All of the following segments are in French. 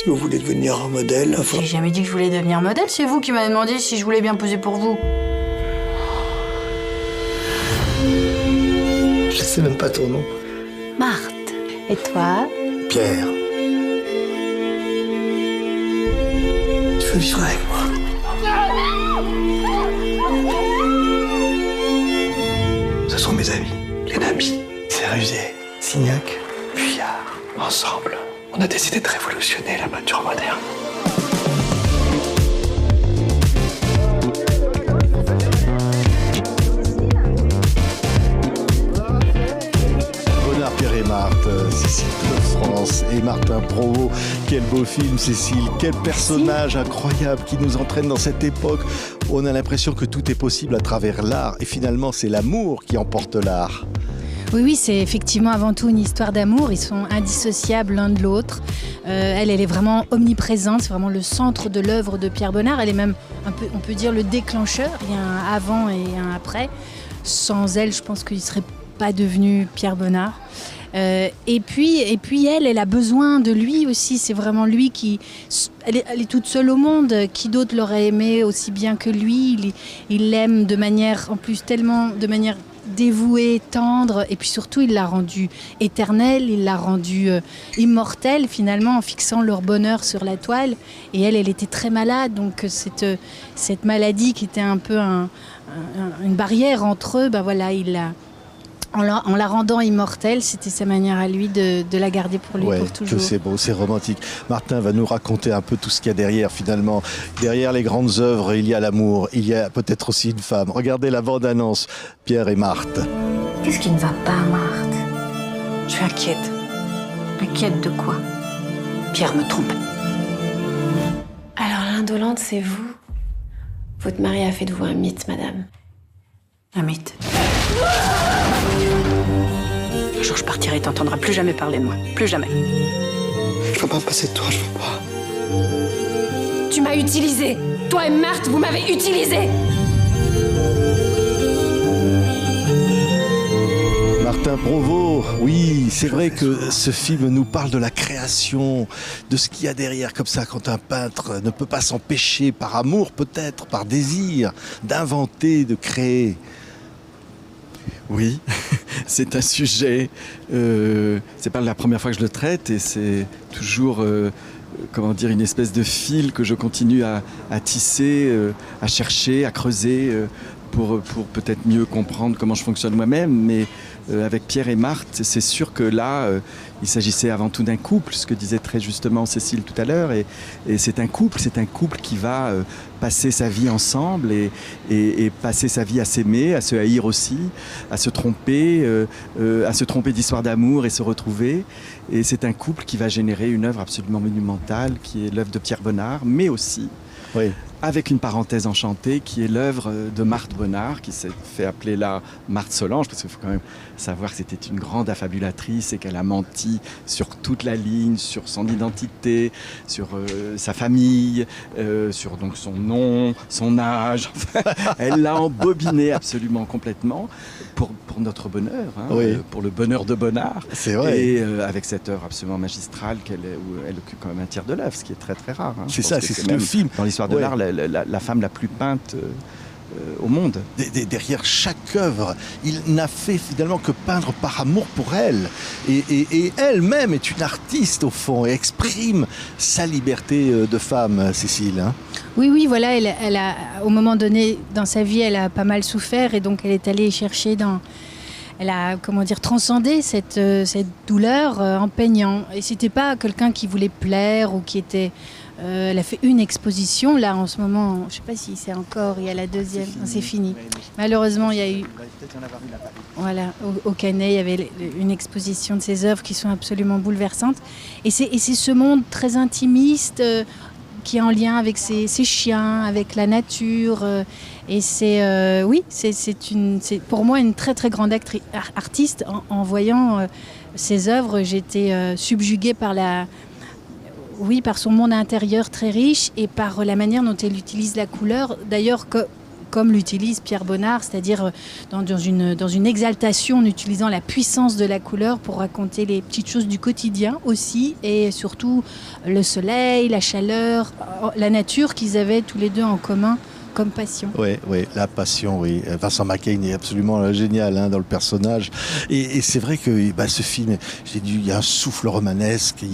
Si vous voulez devenir un modèle, enfin... J'ai jamais dit que je voulais devenir modèle, c'est vous qui m'avez demandé si je voulais bien poser pour vous. Je sais même pas ton nom. Marthe. Et toi? Pierre. Tu veux vivre avec moi? Ce sont mes amis, les Nami, Cérusier, Signac, Vuillard. Ensemble, on a décidé de révolutionner la peinture moderne. Bonnard, Pierre et Marthe, Cécile de France et Martin Provost. Quel beau film, Cécile. Quel personnage incroyable qui nous entraîne dans cette époque où on a l'impression que tout est possible à travers l'art. Et finalement, c'est l'amour qui emporte l'art. Oui, c'est effectivement avant tout une histoire d'amour. Ils sont indissociables l'un de l'autre. Elle est vraiment omniprésente. C'est vraiment le centre de l'œuvre de Pierre Bonnard. Elle est même, on peut dire, le déclencheur. Il y a un avant et un après. Sans elle, je pense qu'il ne serait pas devenu Pierre Bonnard. Et puis elle a besoin de lui aussi. C'est vraiment lui qui... Elle est toute seule au monde. Qui d'autre l'aurait aimé aussi bien que lui? Il l'aime de manière, en plus, tellement de manière dévouée, tendre. Et puis surtout, il l'a rendu éternel. Il l'a rendu immortel, finalement, en fixant leur bonheur sur la toile. Et elle était très malade. Donc cette maladie qui était un peu une barrière entre eux, voilà, en la rendant immortelle, c'était sa manière à lui de la garder pour lui pour toujours. Que c'est beau, c'est romantique. Martin va nous raconter un peu tout ce qu'il y a derrière, finalement. Derrière les grandes œuvres, il y a l'amour, il y a peut-être aussi une femme. Regardez la bande-annonce, Pierre et Marthe. Qu'est-ce qui ne va pas, Marthe? Je suis inquiète. Inquiète de quoi? Pierre me trompe. Alors l'indolente, c'est vous. Votre mari a fait de vous un mythe, madame. Un mythe. Un jour, je partirai et t'entendras plus jamais parler de moi. Plus jamais. Je veux pas me passer de toi, je veux pas. Tu m'as utilisé. Toi et Marthe, vous m'avez utilisé. Martin Provost, oui, c'est vrai que ce film nous parle de la création, de ce qu'il y a derrière, comme ça, quand un peintre ne peut pas s'empêcher, par amour peut-être, par désir, d'inventer, de créer. Oui, c'est un sujet, c'est pas la première fois que je le traite et c'est toujours, une espèce de fil que je continue à tisser, à chercher, à creuser pour peut-être mieux comprendre comment je fonctionne moi-même. Mais avec Pierre et Marthe, c'est sûr que là, il s'agissait avant tout d'un couple, ce que disait très justement Cécile tout à l'heure. Et c'est un couple qui va passer sa vie ensemble et passer sa vie à s'aimer, à se haïr aussi, à se tromper d'histoire d'amour et se retrouver. Et c'est un couple qui va générer une œuvre absolument monumentale, qui est l'œuvre de Pierre Bonnard, mais aussi... Oui. Avec une parenthèse enchantée qui est l'œuvre de Marthe Bonnard, qui s'est fait appeler là Marthe Solange, parce qu'il faut quand même savoir que c'était une grande affabulatrice et qu'elle a menti sur toute la ligne, sur son identité, sur sa famille, sur donc son nom, son âge. Elle l'a embobiné absolument complètement pour notre bonheur, pour le bonheur de Bonnard. C'est vrai. Et avec cette œuvre absolument magistrale où elle occupe quand même un tiers de l'œuvre, ce qui est très très rare. C'est ça, c'est le film. Dans l'histoire de l'art, la femme la plus peinte au monde. Derrière chaque œuvre, il n'a fait finalement que peindre par amour pour elle. Et elle-même est une artiste au fond et exprime sa liberté de femme, Cécile. Hein. Oui, voilà, elle a, au moment donné dans sa vie, elle a pas mal souffert et donc elle est allée chercher elle a, transcendé cette douleur en peignant. Et c'était pas quelqu'un qui voulait plaire ou qui était... elle a fait une exposition, là, en ce moment, je ne sais pas si c'est encore, il y a la deuxième, c'est fini. Malheureusement, il y a eu... Voilà, au Canet, il y avait une exposition de ses œuvres qui sont absolument bouleversantes. Et c'est ce monde très intimiste qui est en lien avec ses chiens, avec la nature. Et c'est pour moi une très très grande artiste. En voyant ses œuvres, j'étais subjuguée par son monde intérieur très riche et par la manière dont elle utilise la couleur. D'ailleurs, comme l'utilise Pierre Bonnard, c'est-à-dire dans une exaltation en utilisant la puissance de la couleur pour raconter les petites choses du quotidien aussi, et surtout le soleil, la chaleur, la nature qu'ils avaient tous les deux en commun comme passion. Oui, la passion, oui. Vincent McCain est absolument génial dans le personnage. Et c'est vrai que ce film, il y a un souffle romanesque,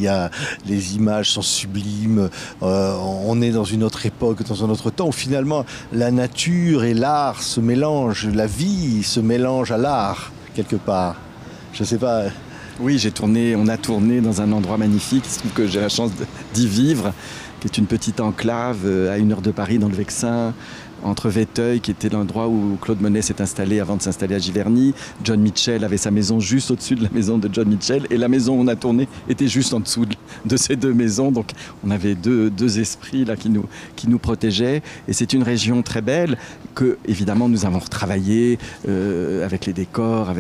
les images sont sublimes, on est dans une autre époque, dans un autre temps, où finalement la nature et l'art se mélangent, la vie se mélange à l'art, quelque part. Je sais pas... Oui, on a tourné dans un endroit magnifique, il se trouve que j'ai la chance d'y vivre, qui est une petite enclave à 1 heure de Paris, dans le Vexin, entre Véteuil, qui était l'endroit où Claude Monet s'est installé avant de s'installer à Giverny. John Mitchell avait sa maison juste au-dessus de la maison de John Mitchell, et la maison où on a tourné était juste en dessous de ces deux maisons. Donc on avait deux esprits là qui nous protégeaient, et c'est une région très belle que évidemment nous avons retravaillé avec les décors,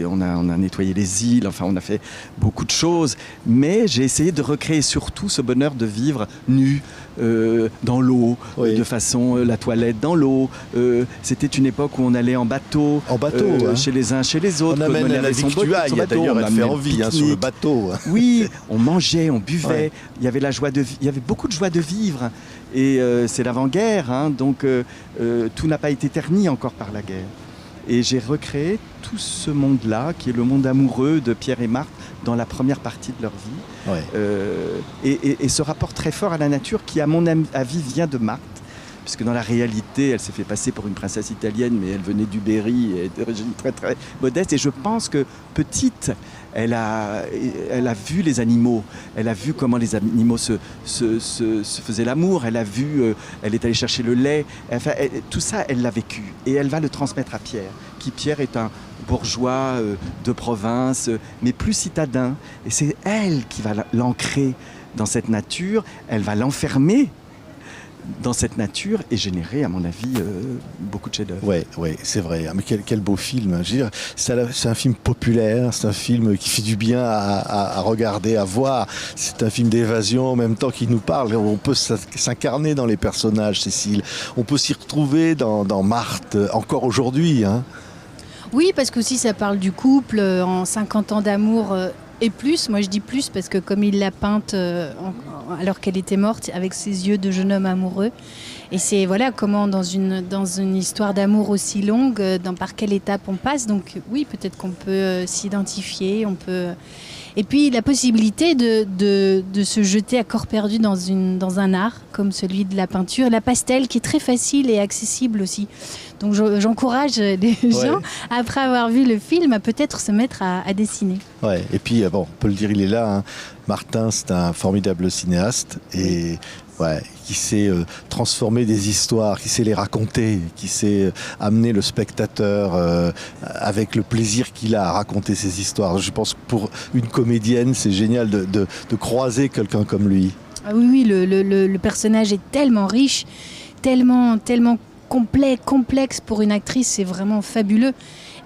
on a nettoyé les îles, enfin on a fait beaucoup de choses, mais j'ai essayé de recréer surtout ce bonheur de vivre nu dans l'eau, de façon la toilette dans l'eau. C'était une époque où on allait en bateau, chez les uns, chez les autres. On amène la victuaille, d'ailleurs, elle fait envie sur le bateau. Oui, on mangeait, on buvait. Il y avait il y avait beaucoup de joie de vivre. Et c'est l'avant-guerre, donc tout n'a pas été terni encore par la guerre. Et j'ai recréé tout ce monde-là, qui est le monde amoureux de Pierre et Marthe dans la première partie de leur vie. Et ce rapport très fort à la nature qui, à mon avis, vient de Marthe, puisque dans la réalité, elle s'est fait passer pour une princesse italienne, mais elle venait du Berry, et d'origine très très modeste. Et je pense que petite, elle a vu les animaux, elle a vu comment les animaux se faisaient l'amour, elle est allée chercher le lait, enfin, tout ça, elle l'a vécu. Et elle va le transmettre à Pierre, Pierre est un bourgeois de province, mais plus citadin. Et c'est elle qui va l'ancrer dans cette nature, elle va l'enfermer dans cette nature et générer, à mon avis, beaucoup de chefs-d'œuvre. Oui, c'est vrai. Mais quel beau film. Je veux dire, c'est un film populaire, c'est un film qui fait du bien à regarder, à voir. C'est un film d'évasion en même temps qui nous parle. On peut s'incarner dans les personnages, Cécile. On peut s'y retrouver dans Marthe, encore aujourd'hui. Oui, parce qu'aussi ça parle du couple en 50 ans d'amour et plus. Moi je dis plus parce que comme il l'a peinte alors qu'elle était morte, avec ses yeux de jeune homme amoureux. Et c'est comment dans une histoire d'amour aussi longue, par quelle étape on passe. Donc oui, peut-être qu'on peut s'identifier, on peut... Et puis la possibilité de se jeter à corps perdu dans un art comme celui de la peinture, la pastel qui est très facile et accessible aussi. Donc j'encourage les gens, après avoir vu le film, à peut-être se mettre à dessiner. Et puis on peut le dire, il est là. Martin, c'est un formidable cinéaste et qui sait transformer des histoires, qui sait les raconter, qui sait amener le spectateur avec le plaisir qu'il a à raconter ces histoires. Je pense que pour une comédienne, c'est génial de croiser quelqu'un comme lui. Ah oui, le personnage est tellement riche, tellement complexe pour une actrice, c'est vraiment fabuleux.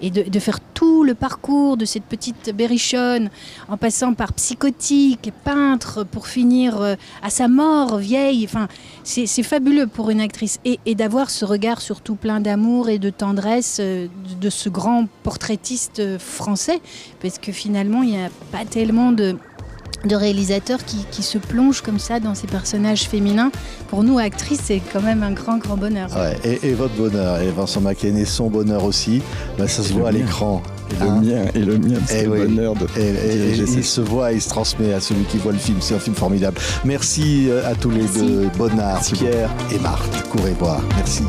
Et de faire tout le parcours de cette petite berrichonne, en passant par psychotique, peintre, pour finir à sa mort, vieille. Enfin, c'est fabuleux pour une actrice. Et d'avoir ce regard surtout plein d'amour et de tendresse de ce grand portraitiste français. Parce que finalement, il n'y a pas tellement de réalisateurs qui se plongent comme ça dans ces personnages féminins. Pour nous, actrices, c'est quand même un grand bonheur. Et votre bonheur, et Vincent McCain, et son bonheur aussi, ça se voit à l'écran. Et le mien, c'est le bonheur de... Et il se voit et il se transmet à celui qui voit le film. C'est un film formidable. Merci à tous les deux, Bonnard, Pierre et Marthe. Courez voir. Merci.